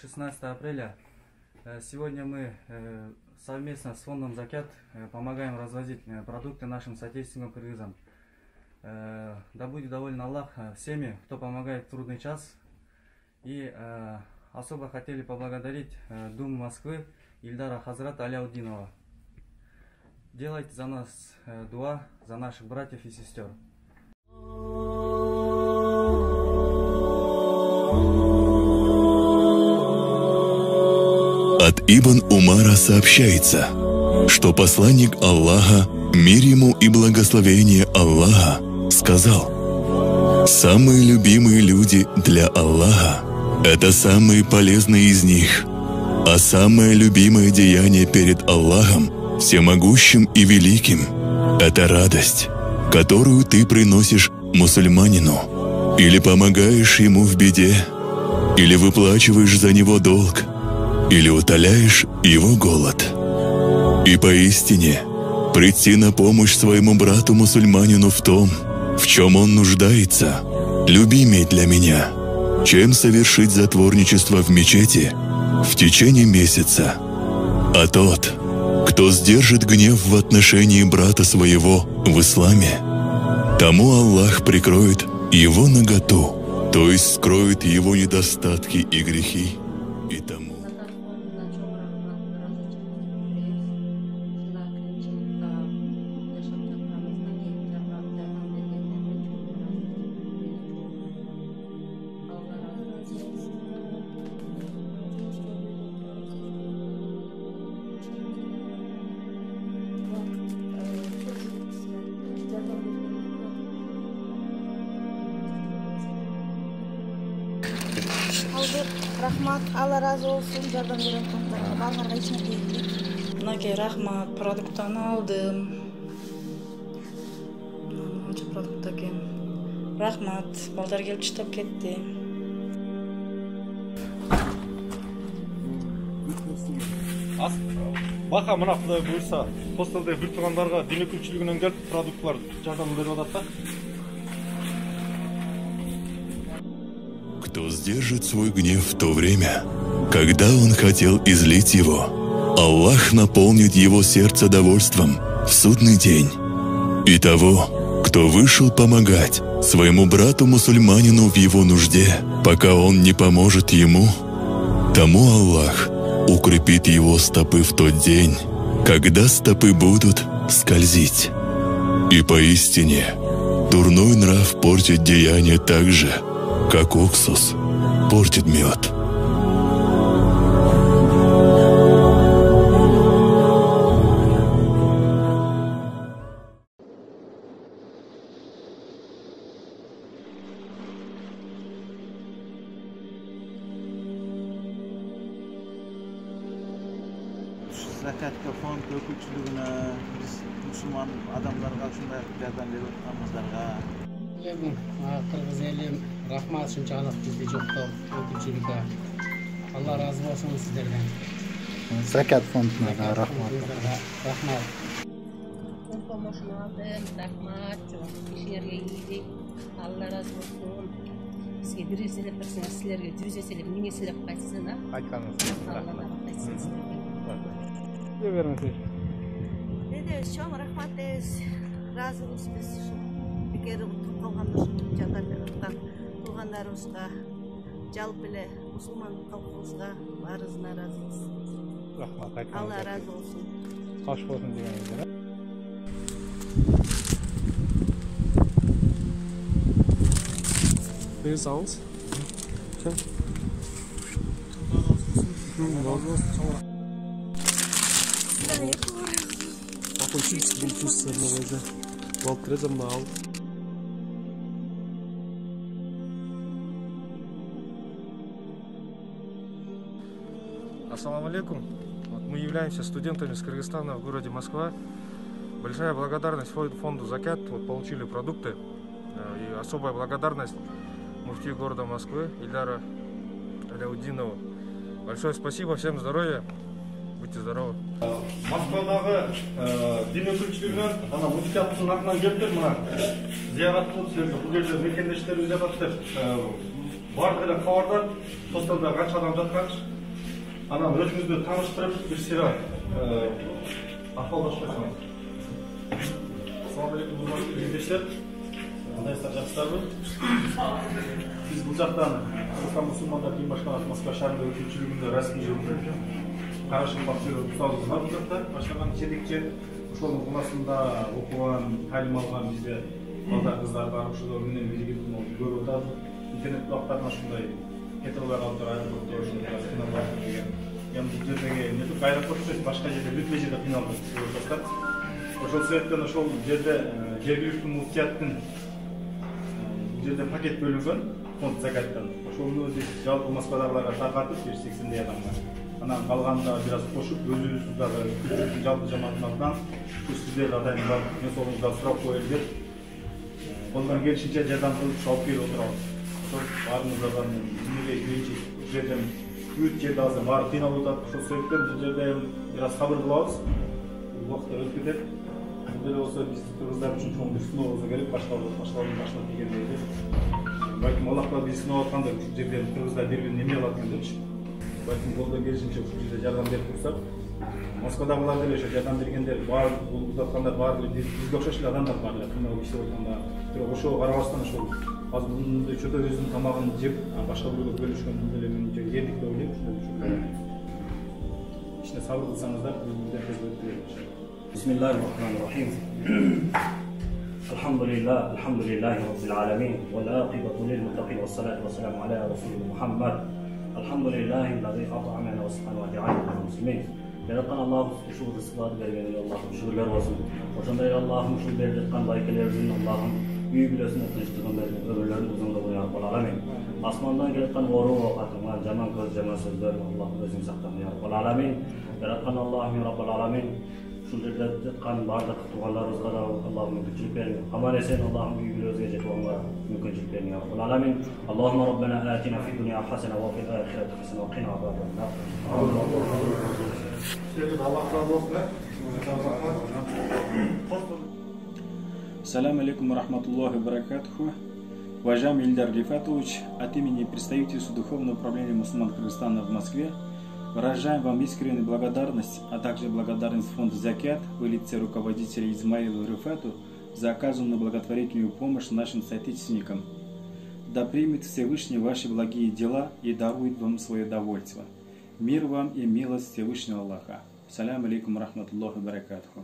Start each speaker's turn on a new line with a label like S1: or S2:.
S1: 16 апреля. Сегодня мы совместно с фондом «Закят» помогаем развозить продукты нашим соотечественникам кыргызам. Да будет доволен Аллах всеми, кто помогает в трудный час. И особо хотели поблагодарить Думу Москвы Ильдара Хазрат Аляудинова. Делайте за нас дуа, за наших братьев и сестер.
S2: От Ибн Умара сообщается, что посланник Аллаха, мир ему и благословение Аллаха, сказал: «Самые любимые люди для Аллаха – это самые полезные из них, а самое любимое деяние перед Аллахом, всемогущим и великим – это радость, которую ты приносишь мусульманину, или помогаешь ему в беде, или выплачиваешь за него долг, или утоляешь его голод. И поистине, прийти на помощь своему брату-мусульманину в том, в чем он нуждается, любимей для меня, чем совершить затворничество в мечети в течение месяца. А тот, кто сдержит гнев в отношении брата своего в исламе, тому Аллах прикроет его наготу, то есть скроет его недостатки и грехи, и тому.
S3: Рахмат, Алла разы болсын, жардам берген тоқтарға, балаларға ешне дейік.
S4: Мынакей рахмат, продуктаны алдым. Мынанча продукт екен. Рахмат, балдар келіп штап кетті.
S5: Бақа мына Құдай бұйырса, посталда бір тұрғандарға демек күншілігінен келіп продуктлар жардам беріп жатыр.
S2: Кто сдержит свой гнев в то время, когда он хотел излить его, Аллах наполнит его сердце довольством в судный день. И того, кто вышел помогать своему брату-мусульманину в его нужде, пока он не поможет ему, тому Аллах укрепит его стопы в тот день, когда стопы будут скользить. И поистине, дурной нрав портит деяние так же, как уксус портит мед.
S6: Zakatga fond ko'pchiligini biz musulmon odamlarga shunday yordam berib o'tganimizlarga
S7: Qirg'iz elim rahmat shunchalik bizda jo'qtov ko'pchilikka. Alloh rozi bo'lsin sizlardan.
S8: Zakat fondiga rahmat.
S7: Rahmat.
S9: Pomoshni oldim, rahmat. Ishlarga yedik. Alloh rozi bo'lsin. Sizga bir eslab tursangiz, sizlarga 100 eslab, 1000 eslab qaytsin, ha?
S5: Aytganingiz.
S9: Alloh qaytsin sizlarga.
S3: Dedi, şom rahmat deyiz, razı olsun biz. Бекер қалғанда жардам беріп жатқан туғандарымызға, жалпы эле мұсылман халқымызға барызына разыбыз.
S5: Рахмат,
S3: Алла разы болсын.
S5: Қош болсын дегеніңіздер. Бер салыңыз. Ассаламу алейкум. Мы являемся студентами из Кыргызстана в городе Москва. Большая благодарность фонду «Закят». Получили продукты. И особая благодарность муфтию города Москвы Ильдара Аляудинову. Большое спасибо, всем здоровья. Будьте здоровы. Москвадағы демек күншілігінен ана музыканттың атынан келіп тұр, мына зиярат болып, сіздерге бұл жерде мекендештер жатады деп барлығы да хабардар, тостарда қанша адам жатқаншы. Ана өзіңізді таныштырып, бір сера ахуалдасып қойсаңыз. Ассалаумағалейкум, құрметті жерлестер. Қандайсыздар, жақсылармы? Біз бұл жақтан Қазақстан мұсылмандар дін басқармасы Москва шарында өкілшілігінде рәсми жүргізіп, қара шапақ жүріп ұстазымыз бар бұл жақта. Башқарған жетекші, ошолдун куласында окуган, тәлим алган бизде балдар кыздар бар, ошол менен бирге көрүп атат. Интернет убактарына ушундай кете албай калыптыр, аэропортто ушундай кыйналып деген. Эми бул жердеги эмне аэропортто башка жерде бүт жерде кыйналып жатат. Ошол себептен ошол жерде жергиликтүү муфтияттын жерде пакет бөлүнгөн фонд закаттан. Ошону биз жалпы Москвадагыларга таркатып 80 адамга. Анан калганында бир аз кошуп, өзүбүз дагы күчтүү жалпы жамааттын атынан сиздер атайын бар, мен солуңуздан сурап коелу деп, колдон келишинче жардам кылып алып келип отурабыз. Ошол баарыңыздардан эмнеге биринчи жерден бүт жерде азыр баары кыйналып атат. Ошол себептен бул жерде бир аз сабыр кылабыз. Убакыт өтүп кетет. Бул деле болсо биз кыргыздар үчүн чоң бир сыноо болсо керек, башталып дегендей. Балким Аллах таала бизди сынап атканда ушул жерден кыргыздар бири-бирин эмне алат депчи. Балким колдон келишинче ушул жерде жардам берип турсак, Москвадагылар деле ошо жардам бергендер бар, бул узаткандар бар, бизге окшош эле адамдар бар эле, кыйналып иштеп атканда. Бирок ошого карабастан ошол азыр мындай чөтө өзүнүн тамагын жеп, башка бирөөгө бөлүшкөн бул деле менимче эрдик деп ойлойм. Иште сабыр кылсаңыздар, бизде тез өтүп кетет.
S10: Бисмиллахир-рахманир-рахим. Alhamdulillahi rabbil alamin wal aqibatu lil muttaqin was salatu wassalamu ala rasulina Muhammad. Alhamdulillahi alladhi at'amana wa saqana wa ja'alana muslimin. Yaratgan Allahu şu rızıkları vergeni Allah'ım şükürler olsun. Oşonday Allah'ım şu berletkan baykelerinin Allah'ım büyük bilesine tinçliğin vergeni ömürlerin uzunluğunu ya Rabbal alamin. Asmandan geletkan oru vakatına jaman göz jaman sözler Allah'ım özün saktanı ya Rabbal alamin. Yaratgan Allah'ım ya Rabbal alamin. Şu yerlerde kan bardak tuğalarımızda da Allah'ım mümkünçülük verin. Aman esen Allah'ım büyük bir özgece tuğanla mümkünçülük verin ya Rabbal alamin. Allahümme Rabbena atina fi dünya hasene ve fil ahireti hasene ve qina azaben nar.
S11: Ассаламу алейкум ва рахматуллахи ва баракатуху. Уважаемый Ильдар Рифатович, от имени представительства Духовного управления мусульман Кыргызстана в Москве выражаем вам искреннюю благодарность, а также благодарность фонду «Закят» в лице руководителя Измаилу Рифату за оказанную благотворительную помощь нашим соотечественникам. Да примет Всевышний ваши благие дела и дарует вам свое довольство. Мир вам и милость Всевышнего Аллаха. Ассаляму алейкум ва рахматуллахи ва баракатуху.